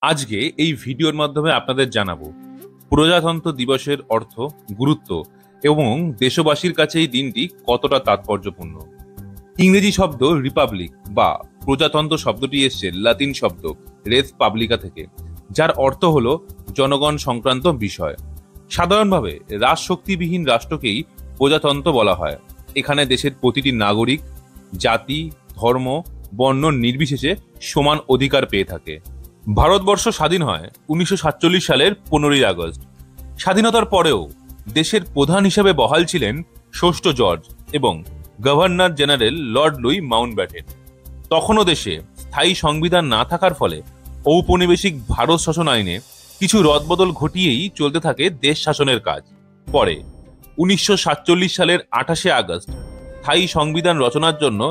আজকে এই ভিডিওর মাধ্যমে আপনাদের জানাবো প্রজাতন্ত্র দিবসের অর্থ, গুরুত্ব এবং দেশবাসীর কাছে এই দিনটি কতটা তাৎপর্যপূর্ণ। ইংরেজি শব্দ রিপাবলিক বা প্রজাতন্ত্র শব্দটি এসছে লাতিন শব্দ রেস পাবলিকা থেকে, যার অর্থ হলো জনগণ সংক্রান্ত বিষয়। সাধারণভাবে রাজশক্তিবিহীন রাষ্ট্রকেই প্রজাতন্ত্র বলা হয়। এখানে দেশের প্রতিটি নাগরিক জাতি, ধর্ম, বর্ণ নির্বিশেষে সমান অধিকার পেয়ে থাকে। ভারতবর্ষ স্বাধীন হয় 1947 সালের 15ই আগস্ট। স্বাধীনতার পরেও দেশের প্রধান হিসেবে বহাল ছিলেন ষষ্ঠ জর্জ এবং governor general lord Louis Mountbatten. তখনও দেশে স্থায়ী সংবিধান না থাকার ফলে ঔপনিবেশিক ভারত শাসন আইনে কিছু রদবদল ঘটিয়েই চলতে থাকে দেশ শাসনের কাজ। পরে 1947 সালের 28শে আগস্ট স্থায়ী সংবিধান রচনার জন্য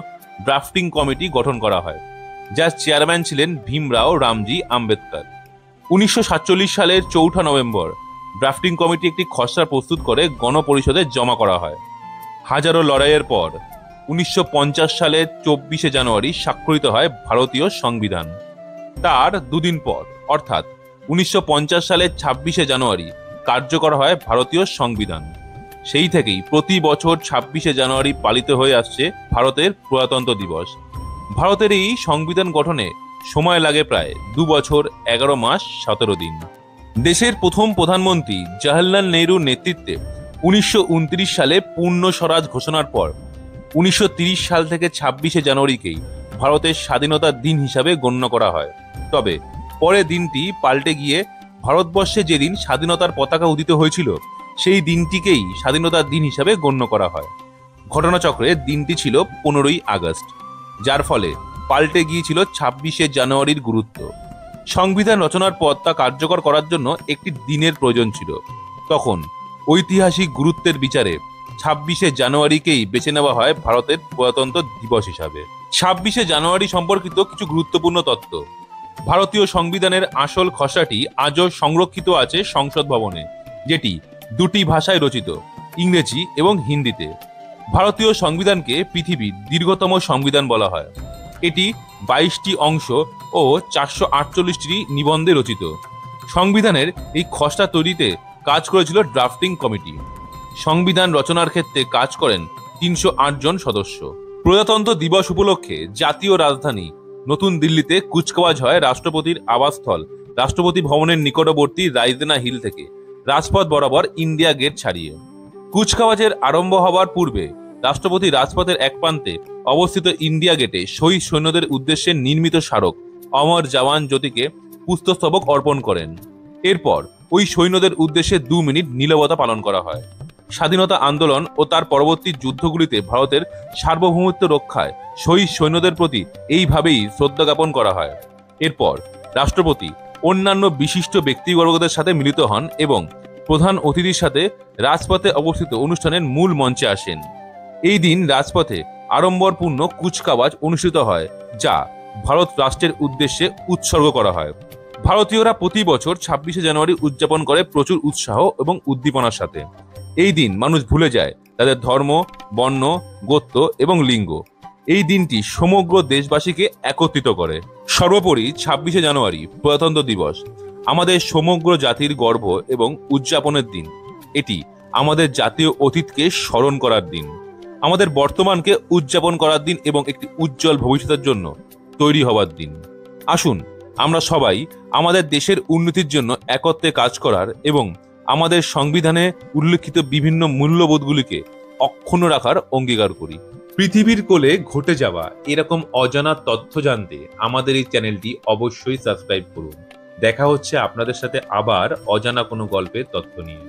ড্রাফটিং কমিটি গঠন করা হয়, যার চেয়ারম্যান ছিলেন ভীমরাও রামজি আম্বেদকর। 1947 সালের 4 নভেম্বর ড্রাফটিং কমিটি একটি খসড়া প্রস্তুত করে গণপরিষদে জমা করা হয়। হাজারো লড়াইয়ের পর 1950 সালের 24শে জানুয়ারি স্বাক্ষরিত হয় ভারতীয় সংবিধান। তার দুদিন পর অর্থাৎ 1950 সালের 26শে জানুয়ারি কার্যকর হয় ভারতীয় সংবিধান। সেই থেকেই প্রতি বছর 26শে জানুয়ারি পালিত হয়ে আসছে ভারতের প্রজাতন্ত্র দিবস। ভারতের এই সংবিধান গঠনে সময় লাগে প্রায় 2 বছর 11 মাস 17 দিন। দেশের প্রথম প্রধানমন্ত্রী জওহরলাল নেহরুর নেতৃত্বে 1929 সালে পূর্ণ স্বরাজ ঘোষণার পর 1930 সাল থেকে 26শে জানুয়ারিকেই ভারতের স্বাধীনতার দিন হিসাবে গণ্য করা হয়। তবে পরে দিনটি পাল্টে গিয়ে ভারতবর্ষে যেদিন স্বাধীনতার পতাকা উদিত হয়েছিল সেই দিনটিকেই স্বাধীনতার দিন হিসাবে গণ্য করা হয়। ঘটনাচক্রে দিনটি ছিল 15ই আগস্ট, যার ফলে পাল্টে গিয়েছিল 26শে জানুয়ারির গুরুত্ব। সংবিধান রচনার পর তা কার্যকর করার জন্য একটি দিনের প্রয়োজন ছিল। তখন ঐতিহাসিক গুরুত্বের বিচারে 26শে জানুয়ারিকেই বেছে নেওয়া হয় ভারতের প্রজাতন্ত্র দিবস হিসাবে। 26শে জানুয়ারি সম্পর্কিত কিছু গুরুত্বপূর্ণ তথ্য। ভারতীয় সংবিধানের আসল খসড়াটি আজও সংরক্ষিত আছে সংসদ ভবনে, যেটি 2টি ভাষায় রচিত, ইংরেজি এবং হিন্দিতে। ভারতীয় সংবিধানকে পৃথিবীর দীর্ঘতম সংবিধান বলা হয়। এটি 22টি অংশ ও 448টি নিবন্ধে রচিত। সংবিধানের এই খসড়া তৈরিতে কাজ করেছিল ড্রাফটিং কমিটি। সংবিধান রচনার ক্ষেত্রে কাজ করেন 308 জন সদস্য। প্রজাতন্ত্র দিবস উপলক্ষে জাতীয় রাজধানী নতুন দিল্লিতে কুচকাওয়াজ হয় রাষ্ট্রপতির আবাসস্থল রাষ্ট্রপতি ভবনের নিকটবর্তী রাইজেনা হিল থেকে রাজপথ বরাবর ইন্ডিয়া গেট ছাড়িয়ে। কুচকাওয়াজের আরম্ভ হওয়ার পূর্বে রাষ্ট্রপতি রাজপথের এক প্রান্তে অবস্থিত ইন্ডিয়া গেটে শহীদ সৈন্যদের উদ্দেশ্যে নির্মিত স্মারক অমর জওয়ান জ্যোতিকে পুষ্পস্তবক অর্পণ করেন। এরপর ওই সৈন্যদের উদ্দেশ্যে 2 মিনিট নীরবতা পালন করা হয়। স্বাধীনতা আন্দোলন ও তার পরবর্তী যুদ্ধগুলিতে ভারতের সার্বভৌমত্ব রক্ষায় শহীদ সৈন্যদের প্রতি এইভাবেই শ্রদ্ধা জ্ঞাপন করা হয়। এরপর রাষ্ট্রপতি অন্যান্য বিশিষ্ট ব্যক্তিবর্গদের সাথে মিলিত হন এবং প্রধান অতিথির সাথে রাজপথে অবস্থিত অনুষ্ঠানের মূল মঞ্চে আসেন। এই দিন রাজপথে আড়ম্বরপূর্ণ কুচকাওয়াজ অনুষ্ঠিত হয়, যা ভারত রাষ্ট্রের উদ্দেশ্যে উৎসর্গ করা হয়। ভারতীয়রা প্রতি বছর 26শে জানুয়ারি উদযাপন করে প্রচুর উৎসাহ এবং উদ্দীপনার সাথে। এই দিন মানুষ ভুলে যায় তাদের ধর্ম, বর্ণ, গোত্র এবং লিঙ্গ। এই দিনটি সমগ্র দেশবাসীকে একত্রিত করে। সর্বোপরি 26শে জানুয়ারি প্রজাতন্ত্র দিবস আমাদের সমগ্র জাতির গর্ব এবং উদযাপনের দিন। এটি আমাদের জাতীয় অতীতকে স্মরণ করার দিন, আমাদের বর্তমানকে উদযাপন করার দিন এবং একটি উজ্জ্বল ভবিষ্যতের জন্য তৈরি হওয়ার দিন। আসুন আমরা সবাই আমাদের দেশের উন্নতির জন্য একত্রে কাজ করার এবং আমাদের সংবিধানে উল্লেখিত বিভিন্ন মূল্যবোধগুলিকে অক্ষুণ্ণ রাখার অঙ্গীকার করি। পৃথিবীর কোলে ঘটে যাওয়া এরকম অজানা তথ্য জানতে আমাদের এই চ্যানেলটি অবশ্যই সাবস্ক্রাইব করুন। দেখা হচ্ছে আপনাদের সাথে আবার অজানা কোনো গল্পের তথ্য নিয়ে।